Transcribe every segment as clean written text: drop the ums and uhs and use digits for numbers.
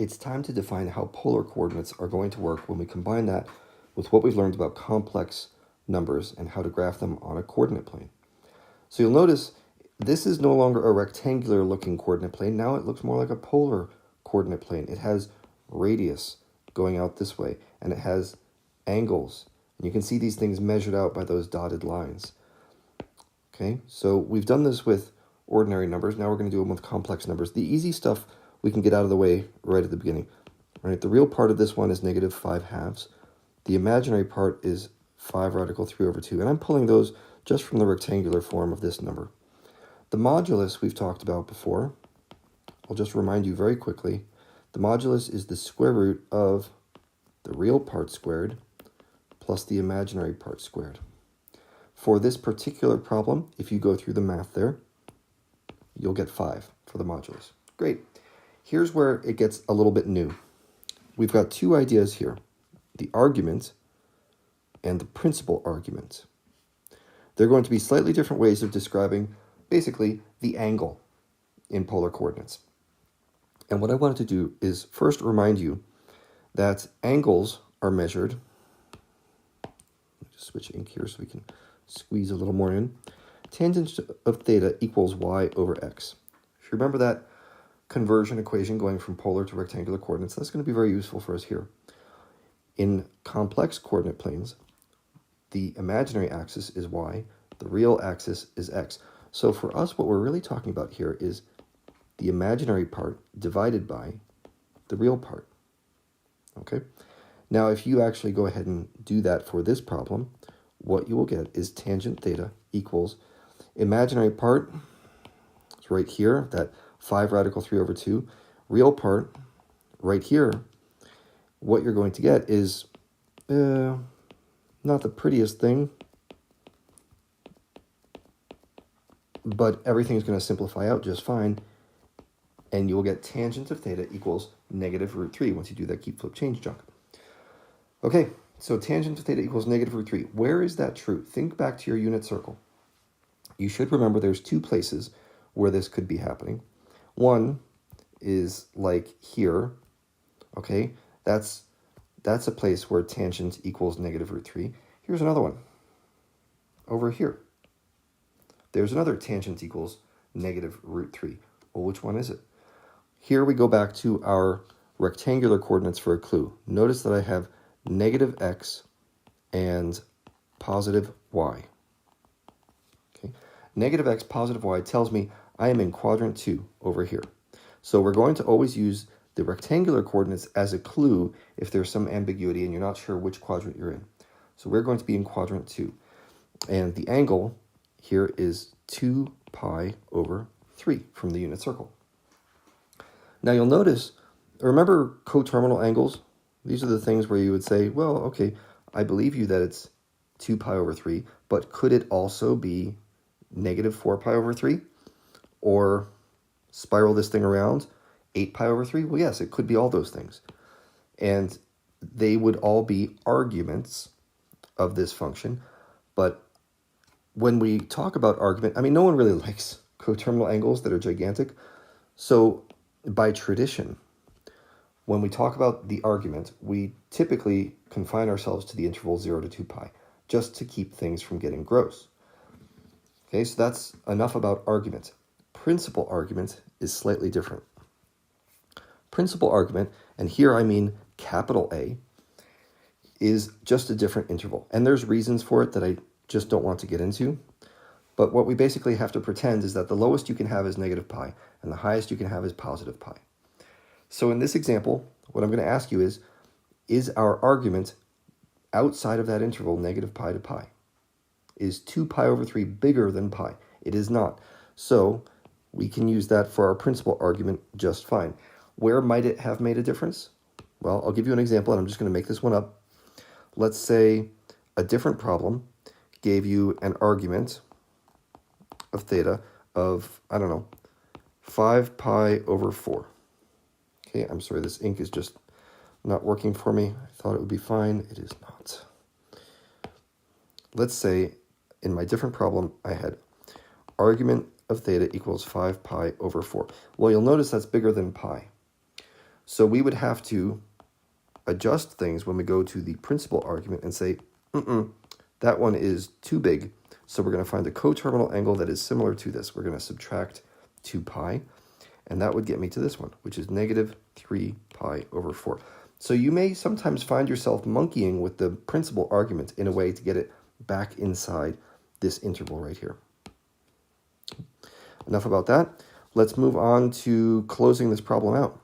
it's time to define how polar coordinates are going to work when we combine that with what we've learned about complex numbers and how to graph them on a coordinate plane. So you'll notice this is no longer a rectangular looking coordinate plane. Now it looks more like a polar coordinate plane. It has radius going out this way, and it has angles. And you can see these things measured out by those dotted lines. Okay, so we've done this with ordinary numbers. Now we're going to do them with complex numbers. The easy stuff we can get out of the way right at the beginning. Right, the real part of this one is negative 5/2. The imaginary part is 5 radical 3 over 2. And I'm pulling those just from the rectangular form of this number. The modulus we've talked about before. I'll just remind you very quickly. The modulus is the square root of the real part squared plus the imaginary part squared. For this particular problem, if you go through the math there, you'll get 5 for the modulus. Great. Here's where it gets a little bit new. We've got two ideas here, the argument and the principal argument. They're going to be slightly different ways of describing basically the angle in polar coordinates. And what I wanted to do is first remind you that angles are measured. Let me just switch ink here so we can squeeze a little more in. Tangent of theta equals y over x. If you remember that conversion equation going from polar to rectangular coordinates, that's going to be very useful for us here. In complex coordinate planes, the imaginary axis is y, the real axis is x. So for us, what we're really talking about here is the imaginary part divided by the real part. Okay? Now, if you actually go ahead and do that for this problem, what you will get is tangent theta equals imaginary part, it's right here, that 5 radical 3 over 2. Real part, right here, what you're going to get is not the prettiest thing, but everything's going to simplify out just fine, and you will get tangent of theta equals negative root 3 once you do that keep, flip, change junk. Okay, so tangent of theta equals negative root 3. Where is that true? Think back to your unit circle. You should remember there's two places where this could be happening. One is like here, okay? That's a place where tangent equals negative root 3. Here's another one. Over here. There's another tangent equals negative root 3. Well, which one is it? Here we go back to our rectangular coordinates for a clue. Notice that I have negative x and positive y. Okay. Negative x, positive y tells me I am in quadrant 2 over here. So we're going to always use the rectangular coordinates as a clue if there's some ambiguity and you're not sure which quadrant you're in. So we're going to be in quadrant 2. And the angle here is 2 pi over 3 from the unit circle. Now you'll notice, remember coterminal angles? These are the things where you would say, well, okay, I believe you that it's 2 pi over 3, but could it also be negative 4 pi over 3? Or spiral this thing around, 8 pi over 3? Well, yes, it could be all those things. And they would all be arguments of this function. But when we talk about argument, I mean, no one really likes coterminal angles that are gigantic. So by tradition, when we talk about the argument, we typically confine ourselves to the interval 0 to 2 pi, just to keep things from getting gross. Okay, so that's enough about argument. Principal argument is slightly different. Principal argument, and here I mean capital A, is just a different interval. And there's reasons for it that I just don't want to get into. But what we basically have to pretend is that the lowest you can have is negative pi, and the highest you can have is positive pi. So in this example, what I'm going to ask you is our argument outside of that interval, negative pi to pi? Is 2 pi over 3 bigger than pi? It is not. So we can use that for our principal argument just fine. Where might it have made a difference? Well, I'll give you an example, and I'm just going to make this one up. Let's say a different problem gave you an argument of theta of, I don't know, 5 pi over 4. Okay, I'm sorry, this ink is just not working for me. I thought it would be fine. It is not. Let's say in my different problem, I had argument of theta equals 5 pi over 4. Well, you'll notice that's bigger than pi. So we would have to adjust things when we go to the principal argument and say, that one is too big. So we're going to find a coterminal angle that is similar to this. We're going to subtract 2 pi, and that would get me to this one, which is negative 3 pi over 4. So you may sometimes find yourself monkeying with the principal argument in a way to get it back inside this interval right here. Enough about that. Let's move on to closing this problem out.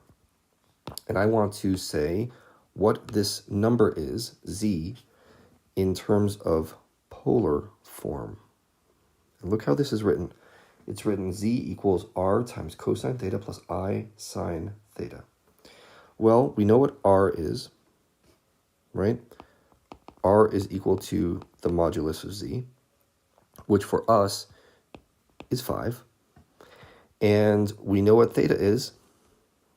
And I want to say what this number is, z, in terms of polar form. And look how this is written. It's written z equals r times cosine theta plus I sine theta. Well, we know what r is, right? R is equal to the modulus of z, which for us is 5. And we know what theta is.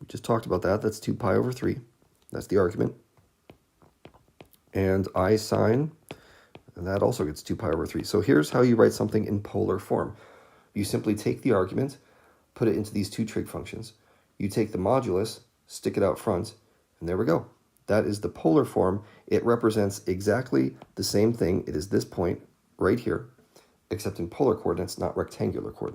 We just talked about that. That's 2 pi over 3. That's the argument. And I sine, and that also gets 2 pi over 3. So here's how you write something in polar form. You simply take the argument, put it into these two trig functions. You take the modulus, stick it out front, and there we go. That is the polar form. It represents exactly the same thing. It is this point right here, except in polar coordinates, not rectangular coordinates.